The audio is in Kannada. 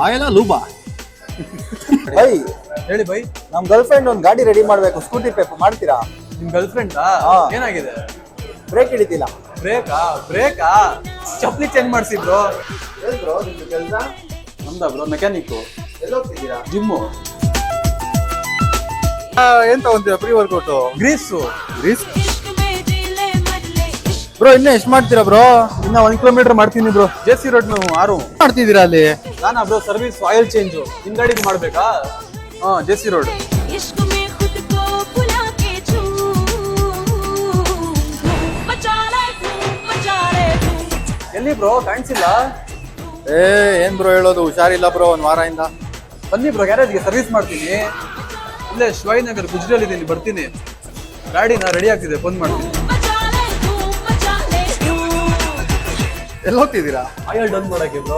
ಆಯಲ್ಲ ಲೂಬಾ. ಬೈ ಹೇಳಿ ಬೈ. ನಮ್ ಗರ್ಲ್ ಫ್ರೆಂಡ್ ಒಂದು ಗಾಡಿ ರೆಡಿ ಮಾಡ್ಬೇಕು, ಸ್ಕೂಟಿ ಪೇಪರ್ ಮಾಡ್ತೀರಾ? ನಿಮ್ ಗರ್ಲ್ ಫ್ರೆಂಡ್ ಏನಾಗಿದೆ? ಬ್ರೇಕ್ ಹಿಡಿತಿಲ್ಲ. ಬ್ರೇಕಾ ಚಪ್ಲಿ ಚೇಂಜ್ ಮಾಡ್ಸಿ ಬ್ರೋ. ಬ್ರೋ ನಿಮ್ದು ಕೆಲಸ? ನಮ್ದ ಬ್ರೋ ಮೆಕ್ಯಾನಿಕ್. ಎಲ್ಲಿ ಹೋಗ್ತಿದ್ದೀರಾ? ಜಿಮ್ಮು. ಏನ್ ತಗೊಂತೀರಾ ಪ್ರೀ ವರ್ಕೌಟ್? ಗ್ರೀಸು. ಬ್ರೋ ಇನ್ನ ಎಷ್ಟ್ ಮಾಡ್ತೀರಾ ಬ್ರೋ? ಇನ್ನ 1 ಕಿಲೋಮೀಟರ್ ಮಾಡ್ತೀನಿ ಬ್ರೋ. ಜೆಸಿ ರೋಡ್ ನಾವು 6 ಮಾಡ್ತಿದ್ದೀರಾ ಅಲ್ಲಿ? ನಾನಾ ಬ್ರೋ ಸರ್ವಿಸ್ ಆಯಿಲ್ ಚೇಂಜ್ ನಿನ್ ಗಾಡಿಗೆ ಮಾಡ್ಬೇಕಾ? ಜೆಸಿ ರೋಡ್. ಎಲ್ಲಿ ಬ್ರೋ ಕಾಣಿಸಿಲ್ಲ? ಏನ್ ಬ್ರೋ ಹೇಳೋದು, ಹುಷಾರಿಲ್ಲ ಬ್ರೋ ಒಂದ್ ವಾರದಿಂದ. ಬನ್ನಿ ಬ್ರೋ ಗ್ಯಾರೇಜ್ಗೆ ಸರ್ವಿಸ್ ಮಾಡ್ತೀನಿ. ಇಲ್ಲೇ ಶಿವಾಜಿನಗರ್ ಗುಜ್ರಲ್ಲಿ ಇದ್ದೀನಿ, ಬರ್ತೀನಿ. ಗಾಡಿನ ರೆಡಿ ಆಗ್ತಿದೆ, ಫೋನ್ ಮಾಡ್ತೀನಿ. ಎಲ್ಲಿ ಹೋಗ್ತಿದ್ದೀರಾ? ಆಯಿಲ್ ಡನ್ ಮಾಡಕ್ಕೆ ಬ್ರೋ.